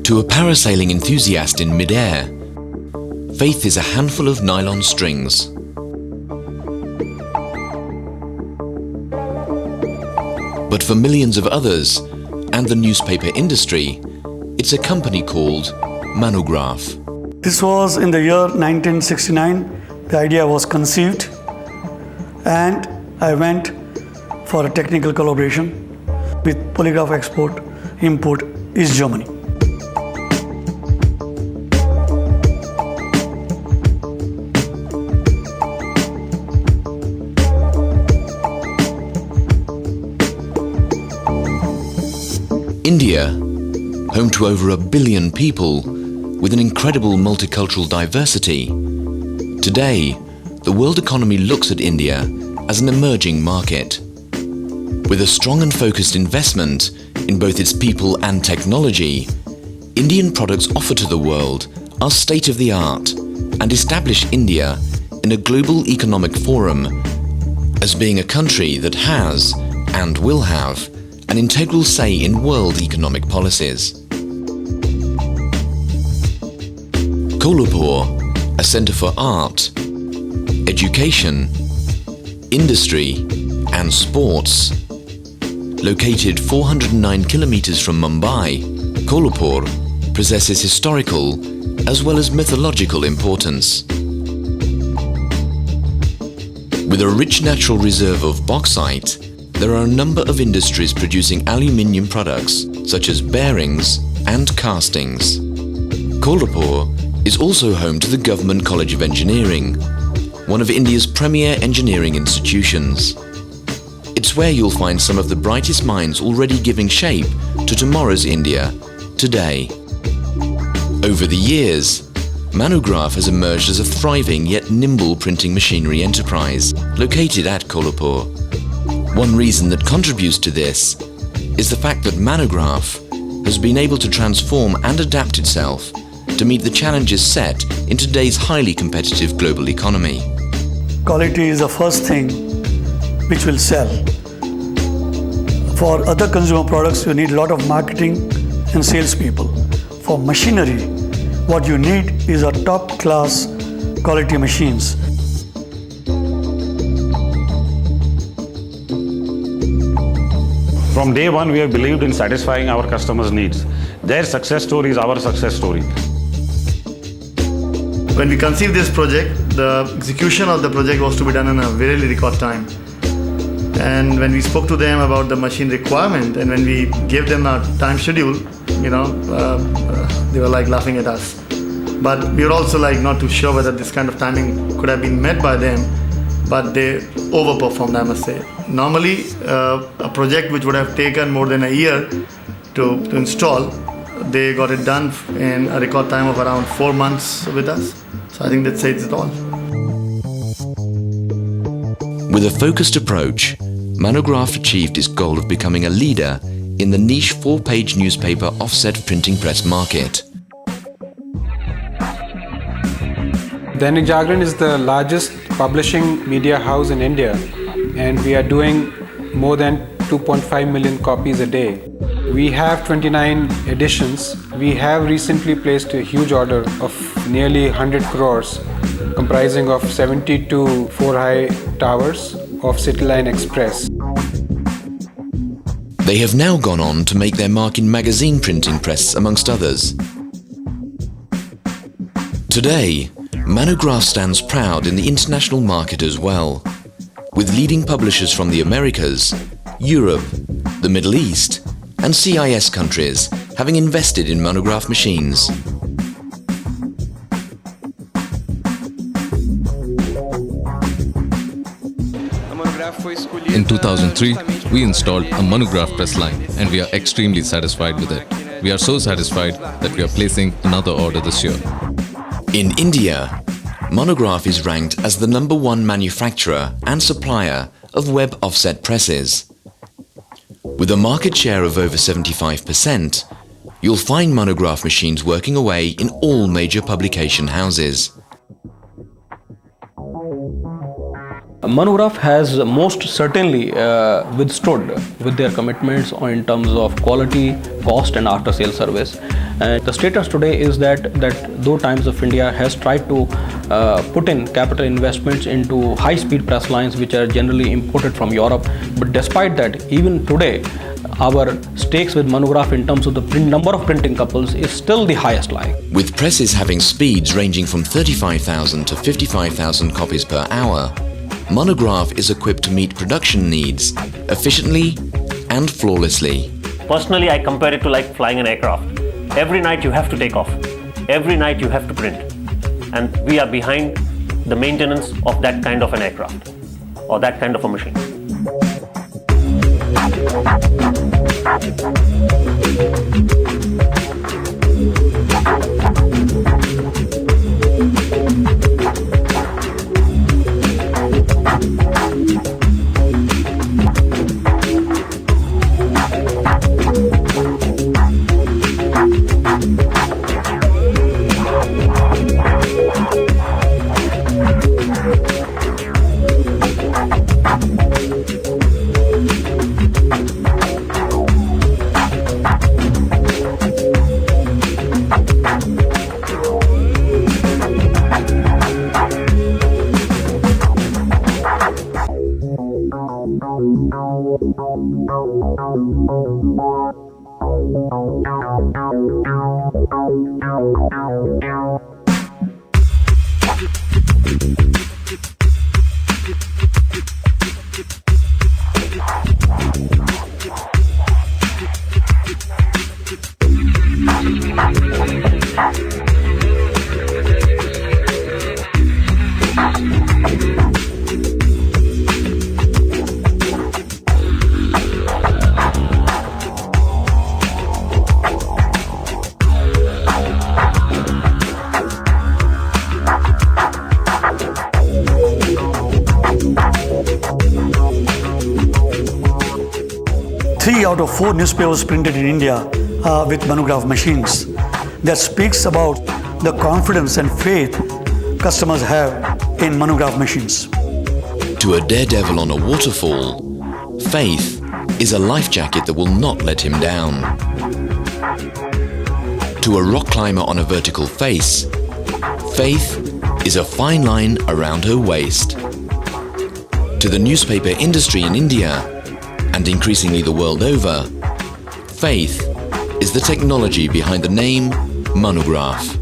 To a parasailing enthusiast in mid-air, faith is a handful of nylon strings. But for millions of others, and the newspaper industry, it's a company called Manugraph. This was in the year 1969. The idea was conceived, and I went for a technical collaboration with Polygraph Export Import East Germany. India, home to over 1 billion people with an incredible multicultural diversity. Today, the world economy looks at India as an emerging market. With a strong and focused investment in both its people and technology, Indian products offered to the world are state-of-the-art and establish India in a global economic forum as being a country that has and will have an integral say in world economic policies. Kolhapur, a centre for art, education, industry and sports. Located 409 kilometers from Mumbai, Kolhapur possesses historical as well as mythological importance. With a rich natural reserve of bauxite, there are a number of industries producing aluminium products such as bearings and castings. Kolhapur is also home to the Government College of Engineering, one of India's premier engineering institutions. It's where you'll find some of the brightest minds already giving shape to tomorrow's India, today. Over the years, Manugraph has emerged as a thriving yet nimble printing machinery enterprise located at Kolhapur. One reason that contributes to this is the fact that Manugraph has been able to transform and adapt itself to meet the challenges set in today's highly competitive global economy. Quality is the first thing which will sell. For other consumer products, you need a lot of marketing and salespeople. For machinery, what you need is a top-class quality machines. From day one, we have believed in satisfying our customers' needs. Their success story is our success story. When we conceived this project, the execution of the project was to be done in a very record time. And when we spoke to them about the machine requirement and when we gave them a time schedule, they were like laughing at us. But we were also like not too sure whether this kind of timing could have been met by them, but they overperformed, I must say. Normally, a project which would have taken more than a year to install, they got it done in a record time of around 4 months with us. So I think that says it all. With a focused approach, Manugraph achieved its goal of becoming a leader in the niche 4-page newspaper offset printing press market. Dainik Jagran is the largest publishing media house in India, and we are doing more than 2.5 million copies a day. We have 29 editions. We have recently placed a huge order of nearly 100 crores, comprising of 72 4-high towers of City Line Express. They have now gone on to make their mark in magazine printing press, amongst others. Today, Manugraph stands proud in the international market as well, with leading publishers from the Americas, Europe, the Middle East, and CIS countries having invested in Manugraph machines. In 2003, we installed a Manugraph press line and we are extremely satisfied with it. We are so satisfied that we are placing another order this year. In India, Manugraph is ranked as the #1 manufacturer and supplier of web offset presses. With a market share of over 75%, you'll find Manugraph machines working away in all major publication houses. Manugraph has most certainly withstood with their commitments in terms of quality, cost and after sales service. And the status today is that though Times of India has tried to put in capital investments into high speed press lines which are generally imported from Europe, but despite that, even today our stakes with Manugraph in terms of the number of printing couples is still the highest lying. With presses having speeds ranging from 35,000 to 55,000 copies per hour, Manugraph is equipped to meet production needs efficiently and flawlessly. Personally, I compare it to like flying an aircraft. Every night you have to take off. Every night you have to print. And we are behind the maintenance of that kind of an aircraft or that kind of a machine. 3 out of 4 newspapers printed in India are with Manugraph machines. That speaks about the confidence and faith customers have in Manugraph machines. To a daredevil on a waterfall, faith is a life jacket that will not let him down. To a rock climber on a vertical face, faith is a fine line around her waist. To the newspaper industry in India, and increasingly the world over, faith is the technology behind the name Manugraph.